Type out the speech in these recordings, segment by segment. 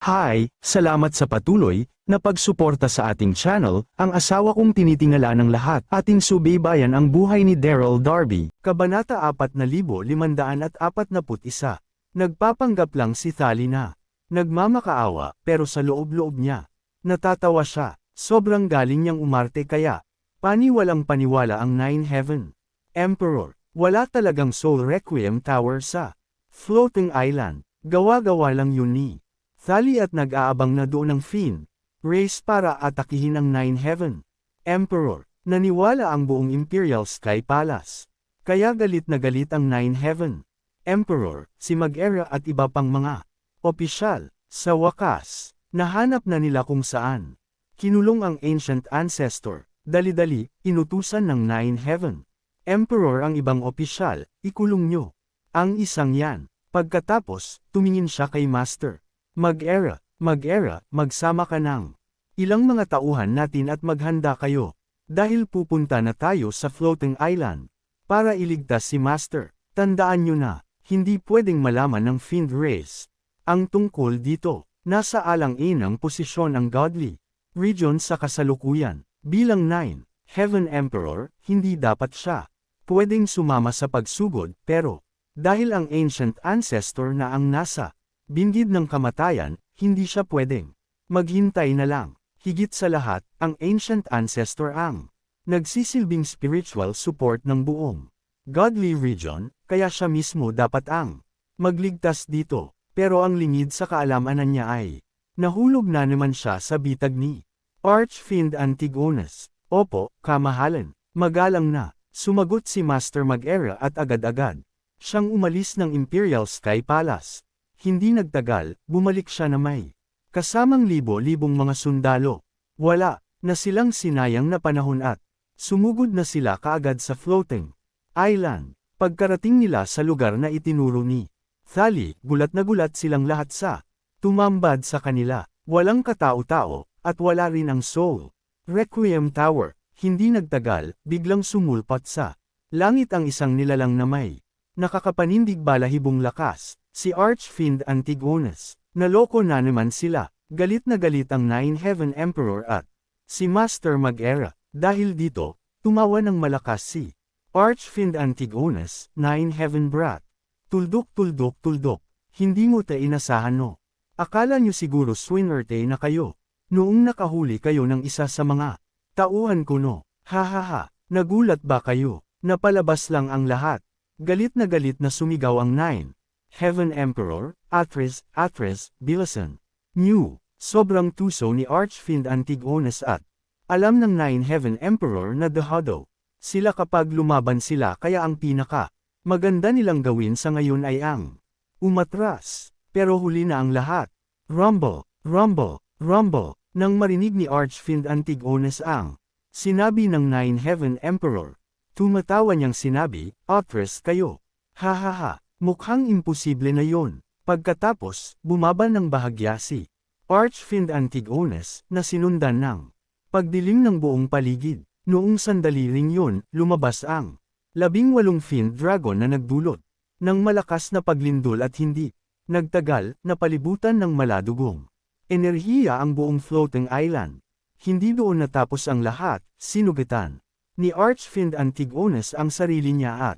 Hi, salamat sa patuloy na pagsuporta sa ating channel, ang asawa kong tinitingala ng lahat. Ating subaybayan ang buhay ni Daryl Darby. Kabanata 4541. Nagpapanggap lang si Thali na nagmamakaawa, pero sa loob-loob niya, natatawa siya. Sobrang galing niyang umarte kaya paniwalang paniwala ang Nine Heaven Emperor. Wala talagang Soul Requiem Tower sa Floating Island. Gawa-gawa lang yun ni Thali at nag-aabang na doon ng Fiend Race para atakihin ang Nine Heaven Emperor. Naniwala ang buong Imperial Sky Palace. Kaya galit na galit ang Nine Heaven Emperor, si Mag-Era at iba pang mga opisyal. Sa wakas, nahanap na nila kung saan kinulong ang Ancient Ancestor. Dali-dali, inutusan ng Nine Heaven Emperor ang ibang opisyal, ikulong nyo ang isang yan. Pagkatapos, tumingin siya kay Master Mag-Era, magsama ka ng ilang mga tauhan natin at maghanda kayo. Dahil pupunta na tayo sa Floating Island para iligtas si Master. Tandaan nyo na, hindi pwedeng malaman ng Fiend Race ang tungkol dito. Nasa alang-inang posisyon ang Godly Region sa kasalukuyan. Bilang Nine Heaven Emperor, hindi dapat siya pwedeng sumama sa pagsugod, pero dahil ang Ancient Ancestor na ang nasa binggid ng kamatayan, hindi siya pwedeng maghintay na lang. Higit sa lahat, ang Ancient Ancestor ang nagsisilbing spiritual support ng buong Godly Region, kaya siya mismo dapat ang magligtas dito. Pero ang lingid sa kaalamanan niya ay nahulog na naman siya sa bitag ni Archfiend Antigonus. Opo, kamahalan. Magalang na, sumagot si Master Mag-Era at agad-agad siyang umalis ng Imperial Sky Palace. Hindi nagtagal, bumalik siya na may kasamang libo-libong mga sundalo. Wala na silang sinayang na panahon at sumugod na sila kaagad sa Floating Island. Pagkarating nila sa lugar na itinuro ni Thali, gulat na gulat silang lahat sa tumambad sa kanila. Walang katao-tao, at wala rin ang Soul Requiem Tower. Hindi nagtagal, biglang sumulpat sa langit ang isang nilalang na may nakakapanindig balahibong lakas. Si Archfiend Antigonus. Naloko na naman sila. Galit na galit ang Nine Heaven Emperor at si Master Mag-Era. Dahil dito, tumawa ng malakas si Archfiend Antigonus, Nine Heaven Brat. Tuldok. Hindi mo ta inasahan no. Akala nyo siguro swinerte na kayo. Noong nakahuli kayo ng isa sa mga tauhan ko no. Hahaha, nagulat ba kayo? Napalabas lang ang lahat. Galit na sumigaw ang Nine Heaven Emperor, Atris, Bilasan. New, sobrang tuso ni Archfiend Antigonus at alam ng Nine Heaven Emperor na dehado sila kapag lumaban sila, kaya ang pinaka maganda nilang gawin sa ngayon ay ang umatras. Pero huli na ang lahat. Rumble. Nang marinig ni Archfiend Antigonus ang sinabi ng Nine Heaven Emperor, tumatawa niyang sinabi, Atris kayo. Hahaha. Mukhang imposible na yon. Pagkatapos, bumaba ng bahagya si Archfiend Antigonus na sinundan ng pagdilim ng buong paligid. Noong sandali ring yun, lumabas ang 18 Fiend Dragon na nagdulot ng malakas na paglindol at hindi nagtagal na palibutan ng maladugong enerhiya ang buong Floating Island. Hindi doon natapos ang lahat, sinugatan ni Archfiend Antigonus ang sarili niya at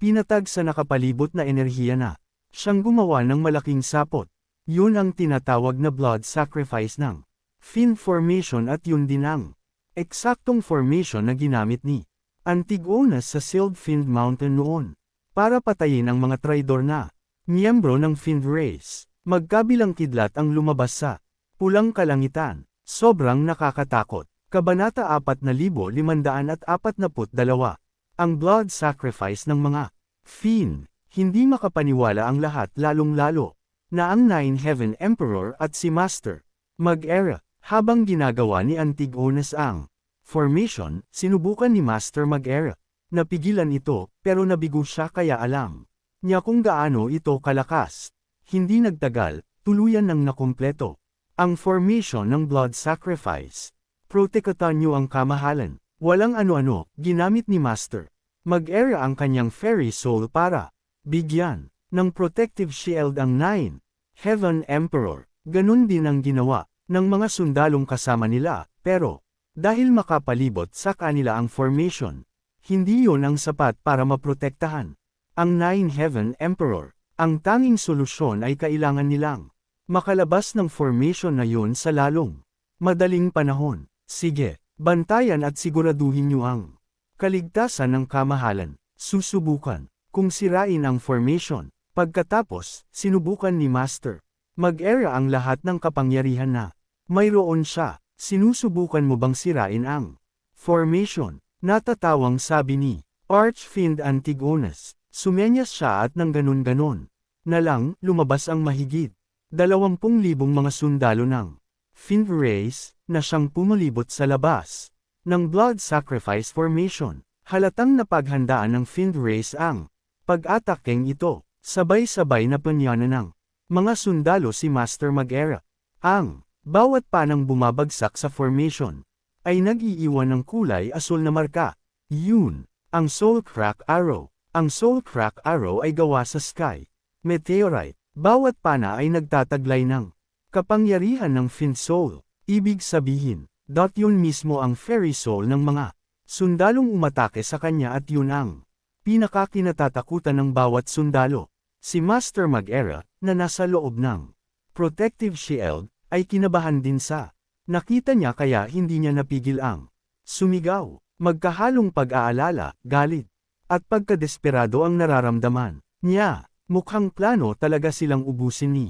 pinatag sa nakapalibot na enerhiya na siyang gumawa ng malaking sapot. Yun ang tinatawag na blood sacrifice ng Fiend Formation at yun din ang eksaktong formation na ginamit ni Antigonus sa Sealed Fiend Mountain noon para patayin ang mga traidor na miyembro ng Fiend Race. Magkabilang kidlat ang lumabas sa pulang kalangitan. Sobrang nakakatakot. Kabanata 4542. Ang blood sacrifice ng mga Fiend. Hindi makapaniwala ang lahat, lalong-lalo na ang Nine Heaven Emperor at si Master Mag-Era. Habang ginagawa ni Antigonus ang formation, sinubukan ni Master Mag-Era. Napigilan ito, pero nabigo siya, kaya alam niya kung gaano ito kalakas. Hindi nagtagal, tuluyan nang nakumpleto ang formation ng blood sacrifice. Protektahan niyo ang kamahalan. Walang ano-ano, ginamit ni Master Mag-Era ang kanyang fairy soul para bigyan ng protective shield ang Nine Heaven Emperor. Ganun din ang ginawa ng mga sundalong kasama nila, pero dahil makapalibot sa kanila ang formation, hindi yon ang sapat para maprotektahan ang Nine Heaven Emperor. Ang tanging solusyon ay kailangan nilang makalabas ng formation na yun sa lalong madaling panahon. Sige, bantayan at siguraduhin niyo ang kaligtasan ng kamahalan. Susubukan kung sirain ang formation. Pagkatapos, sinubukan ni Master Mag-era ang lahat ng kapangyarihan na mayroon siya. Sinusubukan mo bang sirain ang formation? Natatawang sabi ni Archfiend Antigonus. Sumenyas siya at nang ganun-ganon na lang, lumabas ang mahigit 20,000 mga sundalo ng Fiend Race na siyang pumalibot sa labas ng Blood Sacrifice Formation. Halatang napaghandaan ng Fiend Race ang pag-atakeng ito. Sabay-sabay na panyanan ng mga sundalo si Master Mag-era. Ang bawat panang bumabagsak sa formation ay nag-iiwan ng kulay asul na marka. Yun, ang Soul Crack Arrow. Ang Soul Crack Arrow ay gawa sa Sky Meteorite. Bawat pana ay nagtataglay ng kapangyarihan ng Fiend Soul. Ibig sabihin, yun mismo ang Fairy Soul ng mga sundalong umatake sa kanya at yun ang pinakakinatatakutan ng bawat sundalo. Si Master Mag-era, na nasa loob ng protective shield, ay kinabahan din sa nakita niya kaya hindi niya napigil ang sumigaw. Magkahalong pag-aalala, galit, at pagkadesperado ang nararamdaman niya. Mukhang plano talaga silang ubusin ni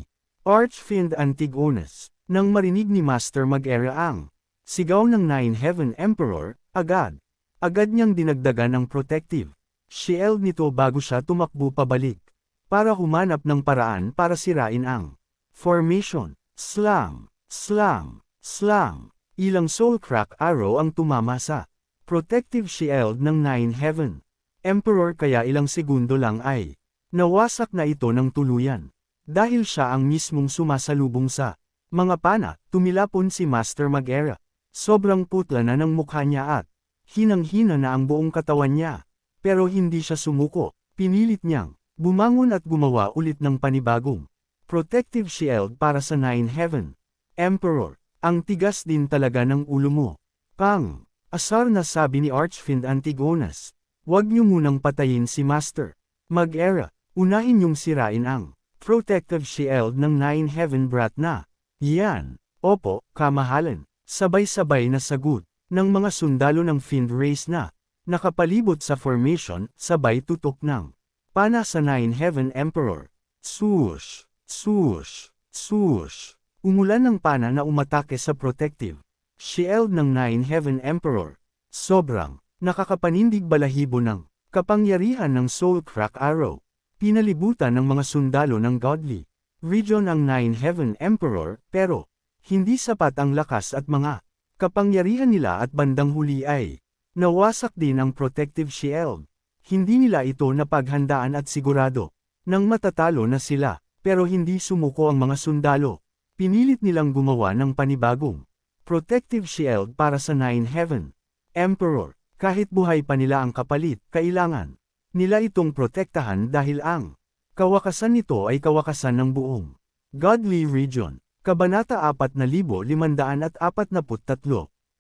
Archfiend Antigonus. Nang marinig ni Master Mag-era ang sigaw ng Nine Heaven Emperor, agad niyang dinagdagan ang protective shield nito bago siya tumakbo pabalik para humanap ng paraan para sirain ang formation. Slam, slam, slam. Ilang Soul Crack Arrow ang tumama sa protective shield ng Nine Heaven Emperor kaya ilang segundo lang ay nawasak na ito ng tuluyan. Dahil siya ang mismong sumasalubong sa mga pana, tumilapon si Master Mag-era. Sobrang putla na ng mukha niya at hinang-hina na ang buong katawan niya. Pero hindi siya sumuko. Pinilit niyang bumangon at gumawa ulit ng panibagong protective shield para sa Nine Heaven Emperor. Ang tigas din talaga ng ulo mo. Pang asar na sabi ni Archfiend Antigonus. Huwag niyo munang patayin si Master Mag-era. Unahin niyong sirain ang protective shield ng Nine Heaven Brat na. Yan. Opo, kamahalan. Sabay-sabay na sagot ng mga sundalo ng Fiend Race na nakapalibot sa formation, sabay tutok ng pana sa Nine Heaven Emperor. Swoosh, swoosh, swoosh. Umulan ng pana na umatake sa protective shield ng Nine Heaven Emperor. Sobrang nakakapanindig balahibo ng kapangyarihan ng Soul Crack Arrow. Pinalibutan ng mga sundalo ng Godly Region ang Nine Heaven Emperor, pero hindi sapat ang lakas at mga kapangyarihan nila at bandang huli ay nawasak din ang protective shield. Hindi nila ito napaghandaan at sigurado nang matatalo na sila, pero hindi sumuko ang mga sundalo. Pinilit nilang gumawa ng panibagong protective shield para sa Nine Heaven Emperor. Kahit buhay pa nila ang kapalit, kailangan nila itong protektahan dahil ang kawakasan nito ay kawakasan ng buong Godly Region. Kabanata 4543.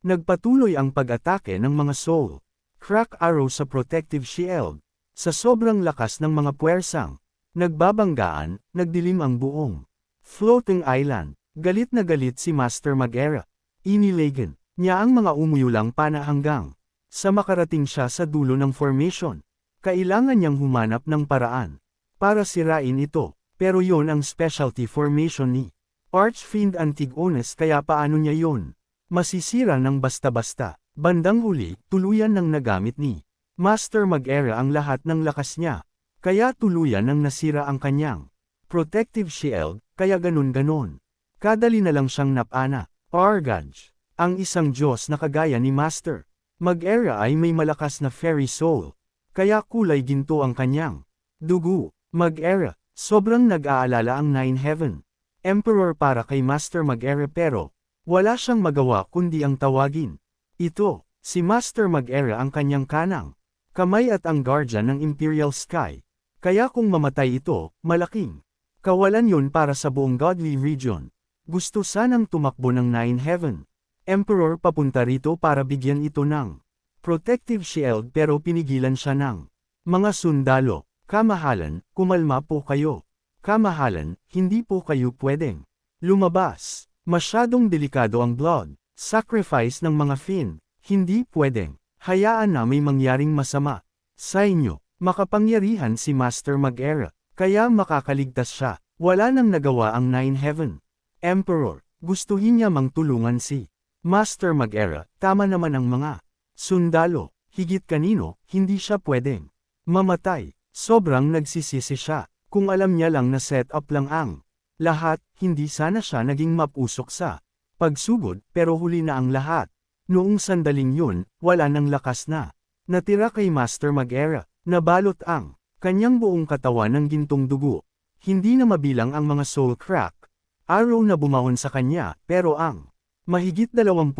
Nagpatuloy ang pag-atake ng mga Soul Crack Arrow sa protective shield. Sa sobrang lakas ng mga puwersang nagbabanggaan, nagdilim ang buong floating island. Galit na galit si Master Mag-era. Inilagan niya ang mga umuyulang pana hanggang sa makarating siya sa dulo ng formation. Kailangan niyang humanap ng paraan para sirain ito, pero yon ang specialty formation ni Archfiend Antigonus kaya paano niya yon masisira ng basta-basta. Bandang huli, tuluyan nang nagamit ni Master Mag-era ang lahat ng lakas niya, kaya tuluyan nang nasira ang kanyang protective shield, kaya ganun-ganon. Kadali na lang siyang napana. Argaj, ang isang Diyos na kagaya ni Master Mag-era ay may malakas na fairy soul. Kaya kulay ginto ang kanyang dugo. Mag-era, sobrang nag-aalala ang Nine Heaven Emperor para kay Master Mag-era pero wala siyang magawa kundi ang tawagin ito, si Master Mag-era ang kanyang kanang kamay at ang guardian ng Imperial Sky. Kaya kung mamatay ito, malaking kawalan yun para sa buong Godly Region. Gusto sanang tumakbo ng Nine Heaven Emperor papunta rito para bigyan ito ng protective shield pero pinigilan siya ng mga sundalo. Kamahalan, kumalma po kayo. Kamahalan, hindi po kayo pwedeng lumabas. Masyadong delikado ang blood sacrifice ng mga Finn. Hindi pwedeng hayaan na may mangyaring masama sa inyo. Makapangyarihan si Master Mag-Era, kaya makakaligtas siya. Wala nang nagawa ang Nine Heaven Emperor. Gustuhin niya mang tulungan si Master Mag-Era. Tama naman ang mga sundalo. Higit kanino, hindi siya pwedeng mamatay. Sobrang nagsisisi siya. Kung alam niya lang na set up lang ang lahat, hindi sana siya naging mapusok sa pagsugod, pero huli na ang lahat. Noong sandaling yun, wala nang lakas na natira kay Master Mag-Era. Nabalot ang kanyang buong katawan ng gintong dugo. Hindi na mabilang ang mga soul crack arrow na bumahon sa kanya, pero ang mahigit 20,000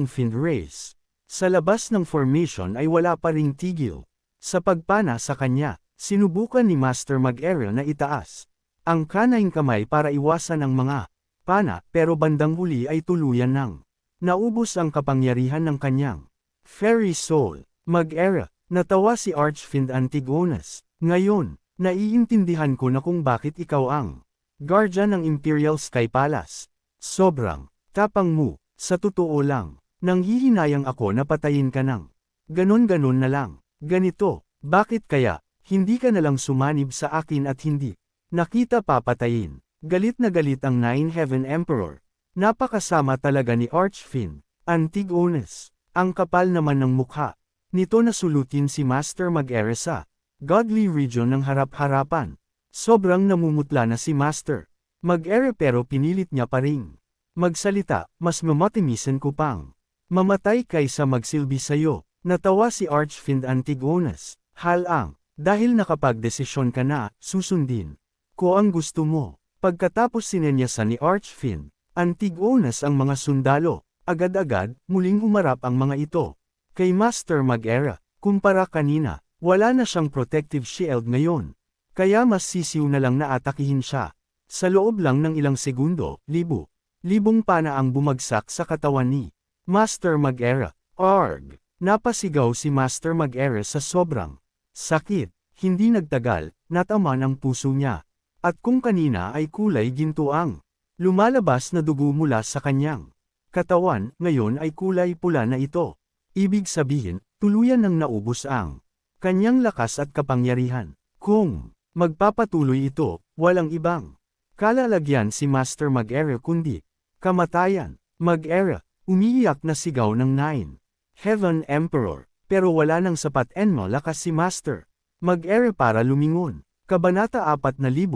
Fiend Rays sa labas ng formation ay wala pa ring tigil. Sa pagpana sa kanya, sinubukan ni Master Mag-Era na itaas ang kanayang kamay para iwasan ang mga pana, pero bandang huli ay tuluyan ng naubos ang kapangyarihan ng kanyang Fairy Soul. Mag-Era, natawa si Archfiend Antigonus. Ngayon, naiintindihan ko na kung bakit ikaw ang guardian ng Imperial Sky Palace. Sobrang tapang mo, sa totoo lang. Nanghihinayang ako na patayin ka ng ganon-ganon na lang. Ganito, bakit kaya, hindi ka nalang sumanib sa akin at hindi nakita papatayin. Galit na galit ang Nine Heaven Emperor. Napakasama talaga ni Archfiend Antigonus. Ang kapal naman ng mukha nito na sulutin si Master Mag-Era sa godly region ng harap-harapan. Sobrang namumutla na si Master Mag-Era pero pinilit niya pa ring magsalita. Mas mamatimisan ko pang mamatay kaysa magsilbi sayo. Natawa si Archfiend Antigonus. Halang, dahil nakapagdesisyon ka na, susundin ko ang gusto mo. Pagkatapos sinenyasan ni Archfiend Antigonus ang mga sundalo, agad-agad, muling humarap ang mga ito kay Master Mag-Era. Kumpara kanina, wala na siyang protective shield ngayon. Kaya mas sisiw na lang na atakihin siya. Sa loob lang ng ilang segundo, libong pana ang bumagsak sa katawan ni Master Mag-Era. Arg! Napasigaw si Master Mag-Era sa sobrang sakit. Hindi nagtagal, nataman ang puso niya. At kung kanina ay kulay ginto ang lumalabas na dugo mula sa kanyang katawan, ngayon ay kulay pula na ito. Ibig sabihin, tuluyan nang naubos ang kanyang lakas at kapangyarihan. Kung magpapatuloy ito, walang ibang kalalagyan si Master Mag-Era kundi kamatayan. Mag-Era, umiiyak na sigaw ng Nine Heaven Emperor, pero wala nang sapat enmo lakas si Master Mag-Era para lumingon. Kabanata 4544.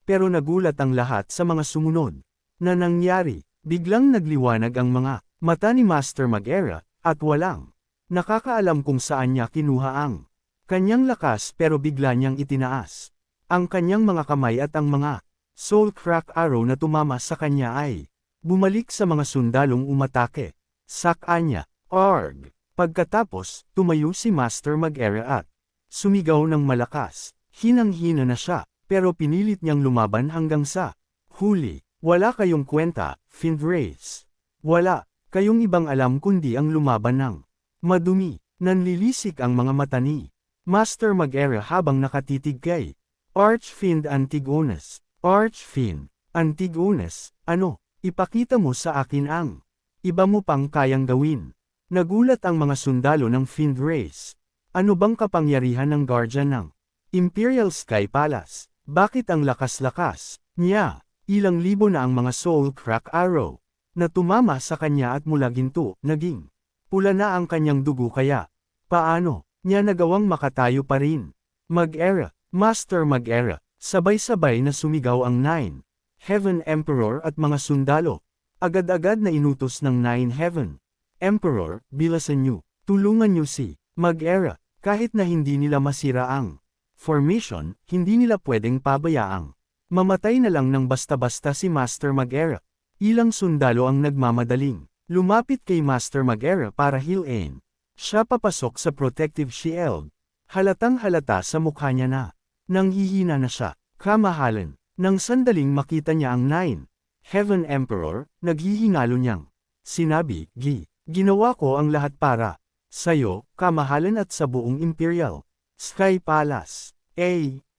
Pero nagulat ang lahat sa mga sumunod na nangyari. Biglang nagliwanag ang mga mata ni Master Mag-Era, at walang nakakaalam kung saan niya kinuha ang kanyang lakas, pero bigla niyang itinaas ang kanyang mga kamay at ang mga soul crack arrow na tumama sa kanya ay bumalik sa mga sundalong umatake sa kanya. Arg! Pagkatapos, tumayo si Master Mag-Era at sumigaw ng malakas. Hinang-hina na siya, pero pinilit niyang lumaban hanggang sa huli. Wala kayong kwenta, Fiend Rays. Wala kayong ibang alam kundi ang lumaban ng madumi. Nanlilisik ang mga mata ni Master Mag-Era habang nakatitig kay Archfiend Antigonus. Archfiend Antigonus, ano? Ipakita mo sa akin ang iba mo pang kayang gawin. Nagulat ang mga sundalo ng Fiend Rays. Ano bang kapangyarihan ng guardian ng Imperial Sky Palace? Bakit ang lakas-lakas niya? Ilang libo na ang mga soul crack arrow na tumama sa kanya at mula ginto, naging pula na ang kanyang dugo, kaya paano niya nagawang makatayo pa rin? Mag-Era, Master Mag-Era, sabay-sabay na sumigaw ang Nine Heaven Emperor at mga sundalo. Agad-agad na inutos ng Nine Heaven Emperor, bilasan niyo, tulungan niyo si Mag-Era. Kahit na hindi nila masira ang formation, hindi nila pwedeng pabayaang mamatay na lang ng basta-basta si Master Mag-Era. Ilang sundalo ang nagmamadaling lumapit kay Master Mag-Era para heal-in siya papasok sa protective shield. Halatang halata sa mukha niya na nanghihina na siya. Kamahalan, Nang sandaling makita niya ang Nine Heaven Emperor, naghihingalo niyang sinabi, ginawa ko ang lahat para sa'yo, kamahalan at sa buong Imperial Sky Palace.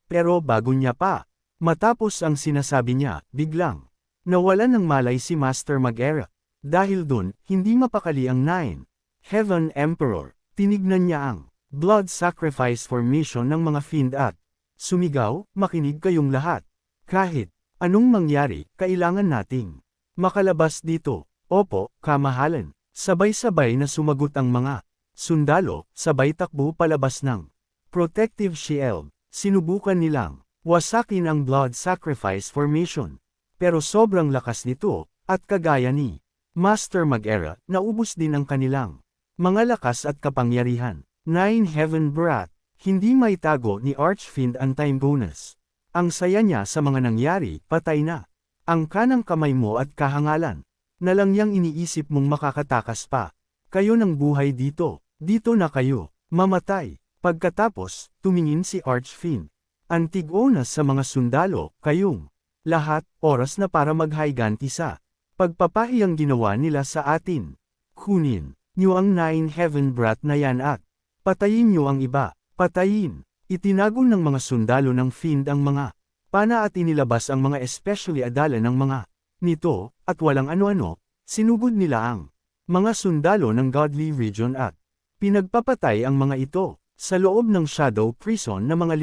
Pero bago niya pa matapos ang sinasabi niya, biglang nawalan ng malay si Master Mag-era. Dahil dun, hindi mapakali ang Nine Heaven Emperor. Tinignan niya ang blood sacrifice formation ng mga fiend at sumigaw, makinig kayong lahat. Kahit anong mangyari, kailangan nating makalabas dito. Opo, kamahalan. Sabay-sabay na sumagot ang mga sundalo, sabay takbo palabas ng protective shield. Sinubukan nilang wasakin ang blood sacrifice formation. Pero sobrang lakas nito, at kagaya ni Master Mag-era, naubos din ang kanilang mga lakas at kapangyarihan. Nine Heaven Brat, hindi maitago ni Archfiend ang time bonus. Ang saya niya sa mga nangyari, patay na. Ang kanang kamay mo at kahangalan. Na lang yang iniisip mong makakatakas pa. Kayo ng buhay dito, dito na kayo, mamatay. Pagkatapos, tumingin si Archfiend. Antig-una sa mga sundalo, kayong lahat, oras na para maghayganti sa pagpapahiyang ginawa nila sa atin. Kunin niyo ang Nine Heaven Brat na yan at patayin niyo ang iba. Patayin. Itinago ng mga sundalo ng Fiend ang mga pana at inilabas ang mga especially adala ng mga nito, at walang ano-ano, sinugod nila ang mga sundalo ng Godly Region at pinagpapatay ang mga ito sa loob ng Shadow Prison na mga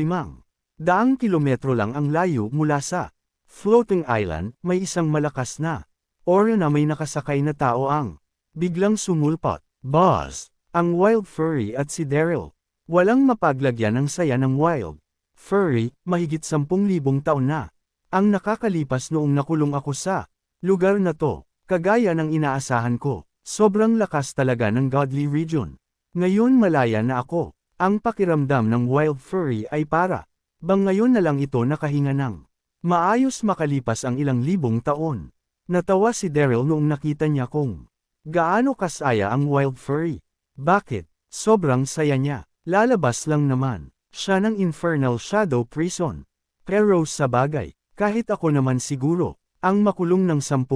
500 kilometro lang ang layo mula sa floating island. May isang malakas na Aura na may nakasakay na tao ang biglang sumulpot. Boss, ang Wild Furry at si Daryl. Walang mapaglagyan ng saya ng Wild Furry, mahigit 10,000 taon na ang nakakalipas noong nakulong ako sa lugar na to. Kagaya ng inaasahan ko, sobrang lakas talaga ng Godly Region. Ngayon malaya na ako. Ang pakiramdam ng Wild Furry ay para bang ngayon na lang ito nakahinga ng maayos makalipas ang ilang libong taon. Natawa si Daryl noong nakita niya kung gaano kasaya ang Wild Furry. Bakit? Sobrang saya niya. Lalabas lang naman siya ng Infernal Shadow Prison. Pero sa bagay, kahit ako naman siguro, ang makulong ng 10,000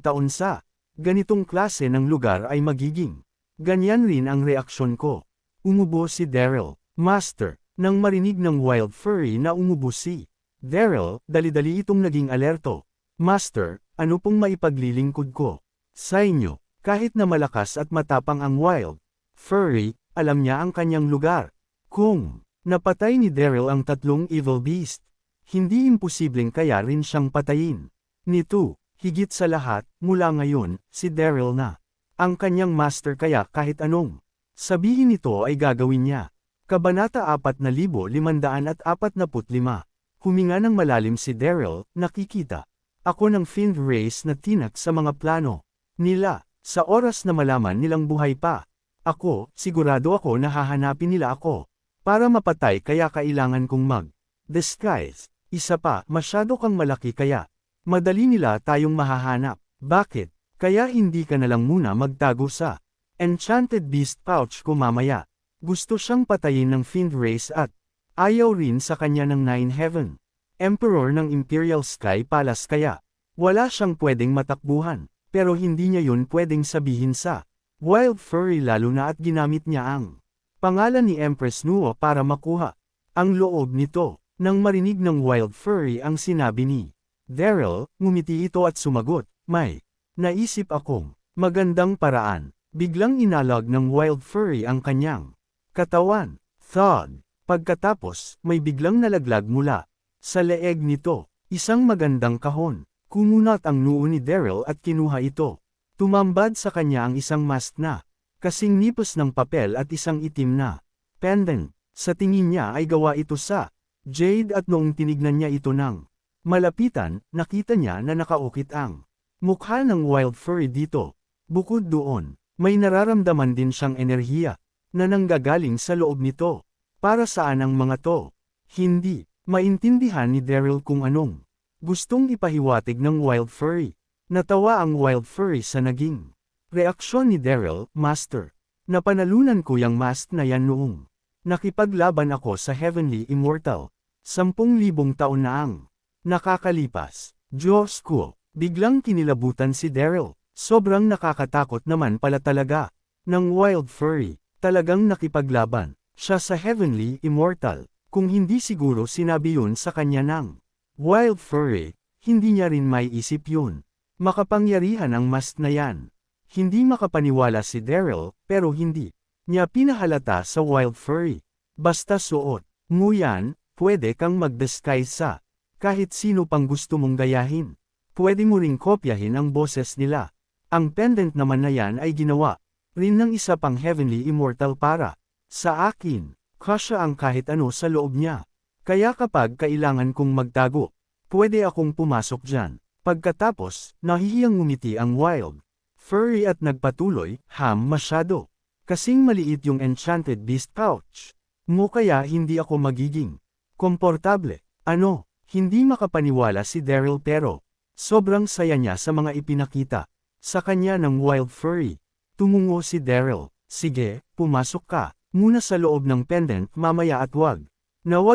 taon sa ganitong klase ng lugar ay magiging ganyan rin ang reaksyon ko. Umubo si Daryl. Master, nang marinig ng Wild Furry na umubo si Daryl, dali-dali itong naging alerto. Master, ano pong maipaglilingkod ko sa inyo? Kahit na malakas at matapang ang Wild Furry, alam niya ang kanyang lugar. Kung napatay ni Daryl ang 3 evil beast, hindi imposibleng kaya rin siyang patayin. Nito, higit sa lahat, mula ngayon, si Daryl na ang kanyang master, kaya kahit anong sabihin nito ay gagawin niya. Kabanata 4545. Huminga ng malalim si Daryl, nakikita ako ng Fiend Race na tinak sa mga plano nila. Sa oras na malaman nilang buhay pa ako, sigurado ako na hahanapin nila ako para mapatay, kaya kailangan kong mag-disguise. Isa pa, masyado kang malaki kaya madali nila tayong mahahanap. Bakit? Kaya hindi ka na lang muna magtago sa Enchanted Beast pouch ko mamaya. Gusto siyang patayin ng Fiend Race at ayaw rin sa kanya ng Nine Heaven Emperor ng Imperial Sky Palace, kaya wala siyang pwedeng matakbuhan. Pero hindi niya yun pwedeng sabihin sa Wild Furry, lalo na at ginamit niya ang pangalan ni Empress Nuo para makuha ang loob nito. Nang marinig ng Wild Furry ang sinabi ni Daryl, ngumiti ito at sumagot, may naisip akong magandang paraan. Biglang inalag ng Wild Furry ang kanyang katawan. Thud. Pagkatapos, may biglang nalaglag mula sa leeg nito, isang magandang kahon. Kumunat ang noo ni Daryl at kinuha ito. Tumambad sa kanya ang isang mask na kasing nipos ng papel at isang itim na pendant. Sa tingin niya ay gawa ito sa jade, at noong tinignan niya ito ng malapitan, nakita niya na nakaukit ang mukha ng Wild Furry dito. Bukod doon, may nararamdaman din siyang enerhiya na nanggagaling sa loob nito. Para saan ang mga to? Hindi maintindihan ni Daryl kung anong gustong ipahiwatig ng Wild Furry. Natawa ang Wild Furry sa naging reaksyon ni Daryl. Master, napanalunan ko yang mask na yan noong nakipaglaban ako sa Heavenly Immortal. 10,000 taon na ang Nakakalipas. Diyos ko, biglang kinilabutan si Daryl. Sobrang nakakatakot naman pala talaga. Ng wild furry, talagang nakipaglaban. Siya sa Heavenly Immortal. Kung hindi siguro sinabi yun sa kanya ng wild furry, hindi niya rin may isip yun. Makapangyarihan ang mask na yan. Hindi makapaniwala si Daryl, pero hindi niya pinahalata sa wild furry. Basta suot mo yan, pwede kang mag-disguise sa kahit sino pang gusto mong gayahin. Pwede mo ring kopyahin ang boses nila. Ang pendant naman na yan ay ginawa rin ng isa pang Heavenly Immortal para sa akin. Kasya ang kahit ano sa loob niya. Kaya kapag kailangan kong magtago, pwede akong pumasok dyan. Pagkatapos, nahihiyang ngumiti ang wild furry at nagpatuloy, masyado. Kasing maliit yung Enchanted Beast pouch mo kaya hindi ako magiging komportable. Ano, hindi makapaniwala si Daryl pero sobrang saya niya sa mga ipinakita sa kanya ng wild furry. Tumungo si Daryl. Sige, pumasok ka muna sa loob ng pendant mamaya at wag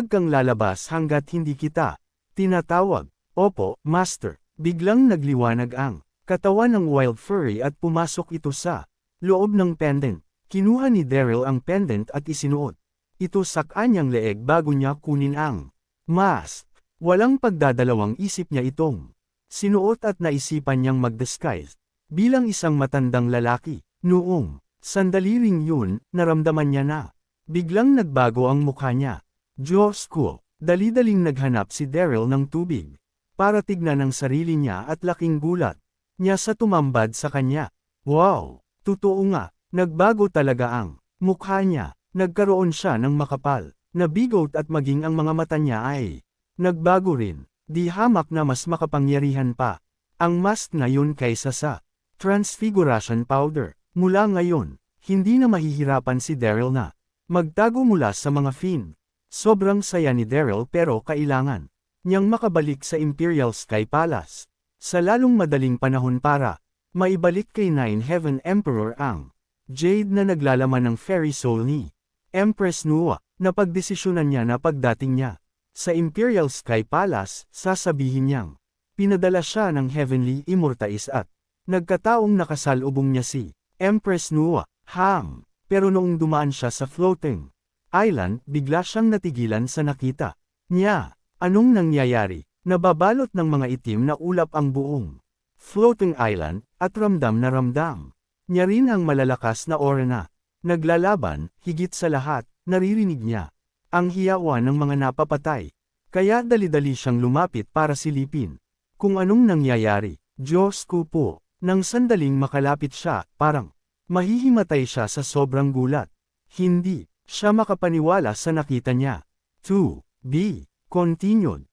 kang lalabas hanggat hindi kita tinatawag. Opo, Master. Biglang nagliwanag ang katawan ng wild furry at pumasok ito sa loob ng pendant. Kinuha ni Daryl ang pendant at isinuot ito sa kanyang leeg bago niya kunin ang mask. Walang pagdadalawang isip niya itong sinuot at naisipan niyang mag-disguise bilang isang matandang lalaki. Noong sandali ring yun, naramdaman niya na biglang nagbago ang mukha niya. Diyos ko, dali-daling naghanap si Daryl ng tubig para tignan ang sarili niya at laking gulat niya sa tumambad sa kanya. Wow! Totoo nga, nagbago talaga ang mukha niya. Nagkaroon siya ng makapal na bigot at maging ang mga mata niya ay nagbago rin. Di hamak na mas makapangyarihan pa ang mask na yun kaysa sa transfiguration powder. Mula ngayon, hindi na mahihirapan si Daryl na magtago mula sa mga Fiend. Sobrang saya ni Daryl pero kailangan niyang makabalik sa Imperial Sky Palace sa lalong madaling panahon para maibalik kay Nine Heaven Emperor ang Jade na naglalaman ng fairy soul ni Empress Nua. Napagdesisyonan niya na pagdating niya sa Imperial Sky Palace, sasabihin niyang pinadala siya ng Heavenly Immortais at nagkataong nakasalubong niya si Empress Nua. Pero noong dumaan siya sa floating island, bigla siyang natigilan sa nakita niya. Anong nangyayari? Nababalot ng mga itim na ulap ang buong floating island, at ramdam na ramdam niya rin ang malalakas na aura na naglalaban. Higit sa lahat, naririnig niya ang hiyawan ng mga napapatay. Kaya dali-dali siyang lumapit para silipin kung anong nangyayari. Diyos ko po, nang sandaling makalapit siya, parang mahihimatay siya sa sobrang gulat. Hindi siya makapaniwala sa nakita niya. To be continued.